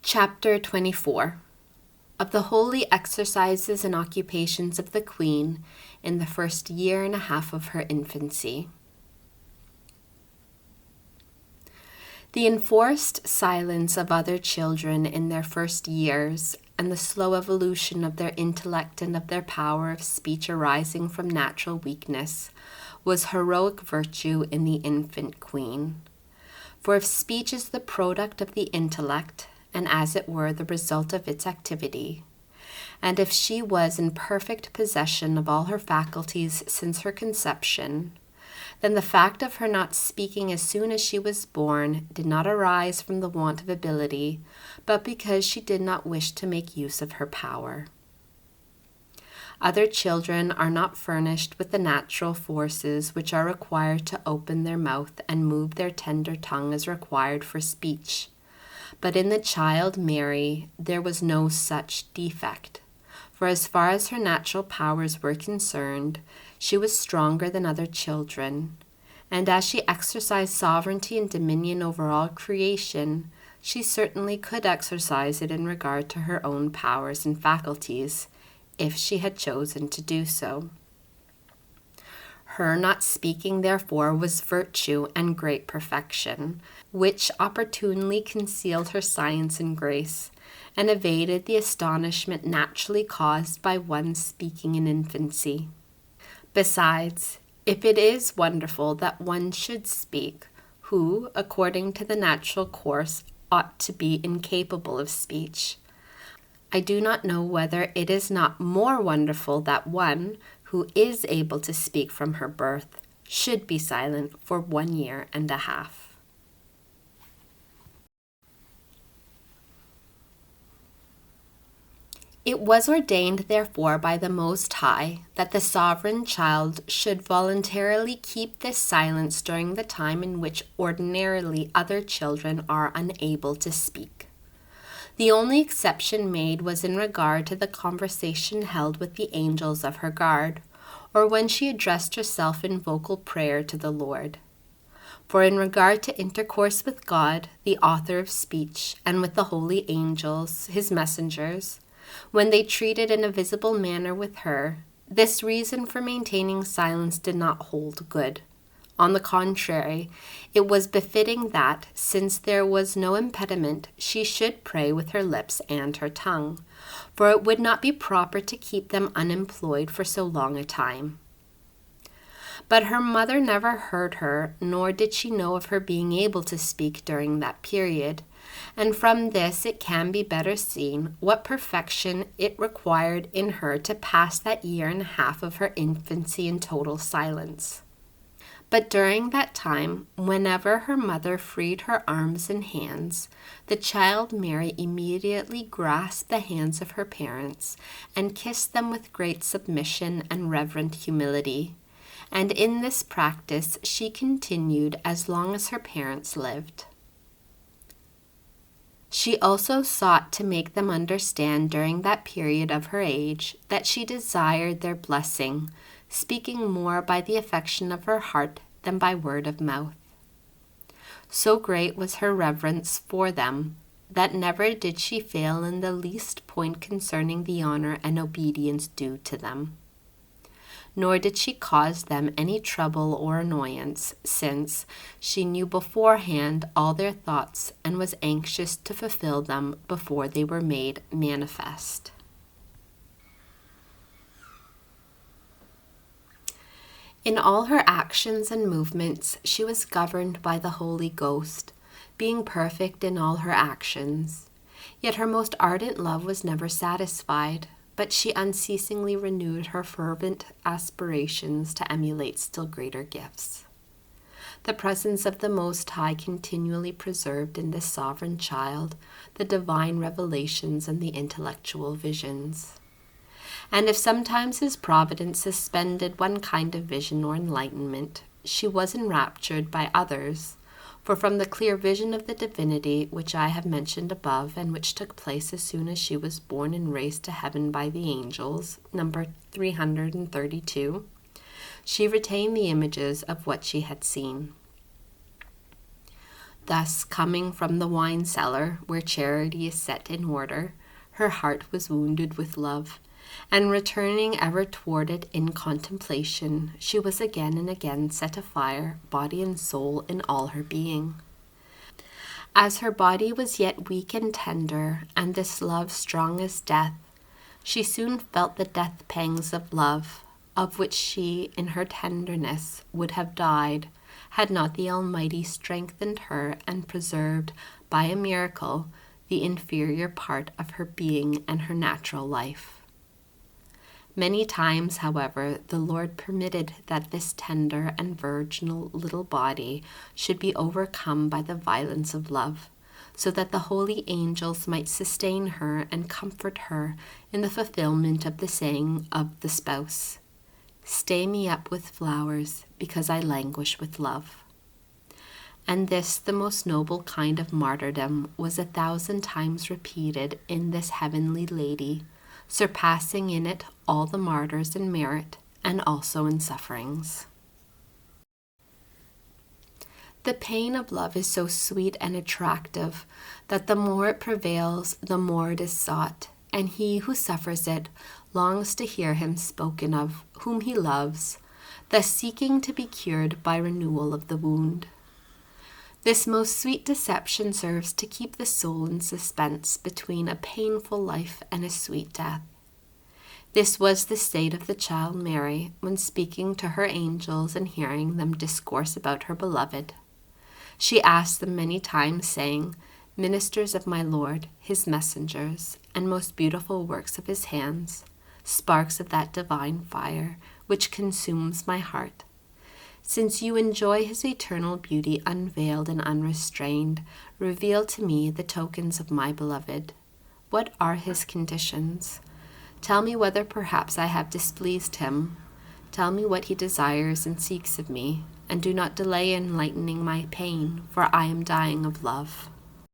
Chapter 24 of the holy exercises and occupations of the Queen in the first year and a half of her infancy. The enforced silence of other children in their first years, and the slow evolution of their intellect and of their power of speech arising from natural weakness, was heroic virtue in the infant Queen. For if speech is the product of the intellect, and as it were the result of its activity, and if she was in perfect possession of all her faculties since her conception, then the fact of her not speaking as soon as she was born did not arise from the want of ability, but because she did not wish to make use of her power. Other children are not furnished with the natural forces which are required to open their mouth and move their tender tongue as required for speech. But in the child Mary there was no such defect, for as far as her natural powers were concerned, she was stronger than other children, and as she exercised sovereignty and dominion over all creation, she certainly could exercise it in regard to her own powers and faculties, if she had chosen to do so. Her not speaking, therefore, was virtue and great perfection, which opportunely concealed her science and grace, and evaded the astonishment naturally caused by one speaking in infancy. Besides, if it is wonderful that one should speak, who, according to the natural course, ought to be incapable of speech, I do not know whether it is not more wonderful that one, who is able to speak from her birth, should be silent for 1 year and a half. It was ordained, therefore, by the Most High that the sovereign child should voluntarily keep this silence during the time in which ordinarily other children are unable to speak. The only exception made was in regard to the conversation held with the angels of her guard, or when she addressed herself in vocal prayer to the Lord. For in regard to intercourse with God, the author of speech, and with the holy angels, his messengers, when they treated in a visible manner with her, this reason for maintaining silence did not hold good. On the contrary, it was befitting that, since there was no impediment, she should pray with her lips and her tongue, for it would not be proper to keep them unemployed for so long a time. But her mother never heard her, nor did she know of her being able to speak during that period, and from this it can be better seen what perfection it required in her to pass that year and a half of her infancy in total silence. But during that time, whenever her mother freed her arms and hands, the child Mary immediately grasped the hands of her parents and kissed them with great submission and reverent humility. And in this practice she continued as long as her parents lived. She also sought to make them understand during that period of her age that she desired their blessing, speaking more by the affection of her heart than by word of mouth. So great was her reverence for them that never did she fail in the least point concerning the honor and obedience due to them. Nor did she cause them any trouble or annoyance, since she knew beforehand all their thoughts and was anxious to fulfill them before they were made manifest. In all her actions and movements, she was governed by the Holy Ghost, being perfect in all her actions. Yet her most ardent love was never satisfied, but she unceasingly renewed her fervent aspirations to emulate still greater gifts. The presence of the Most High continually preserved in this sovereign child the divine revelations and the intellectual visions. And if sometimes his providence suspended one kind of vision or enlightenment, she was enraptured by others, for from the clear vision of the divinity which I have mentioned above, and which took place as soon as she was born and raised to heaven by the angels, number 332, she retained the images of what she had seen. Thus, coming from the wine cellar, where charity is set in order, her heart was wounded with love, and returning ever toward it in contemplation, she was again and again set afire, body and soul, in all her being. As her body was yet weak and tender, and this love strong as death, she soon felt the death pangs of love, of which she, in her tenderness, would have died, had not the Almighty strengthened her and preserved, by a miracle, the inferior part of her being and her natural life. Many times, however, the Lord permitted that this tender and virginal little body should be overcome by the violence of love, so that the holy angels might sustain her and comfort her in the fulfillment of the saying of the spouse, "Stay me up with flowers, because I languish with love." And this, the most noble kind of martyrdom, was 1,000 times repeated in this heavenly lady, surpassing in it all the martyrs in merit and also in sufferings. The pain of love is so sweet and attractive that the more it prevails, the more it is sought, and he who suffers it longs to hear him spoken of, whom he loves, thus seeking to be cured by renewal of the wound. This most sweet deception serves to keep the soul in suspense between a painful life and a sweet death. This was the state of the child Mary when speaking to her angels and hearing them discourse about her beloved. She asked them many times, saying, "Ministers of my Lord, his messengers, and most beautiful works of his hands, sparks of that divine fire which consumes my heart, since you enjoy his eternal beauty unveiled and unrestrained, reveal to me the tokens of my beloved. What are his conditions? Tell me whether perhaps I have displeased him. Tell me what he desires and seeks of me, and do not delay in lightening my pain, for I am dying of love."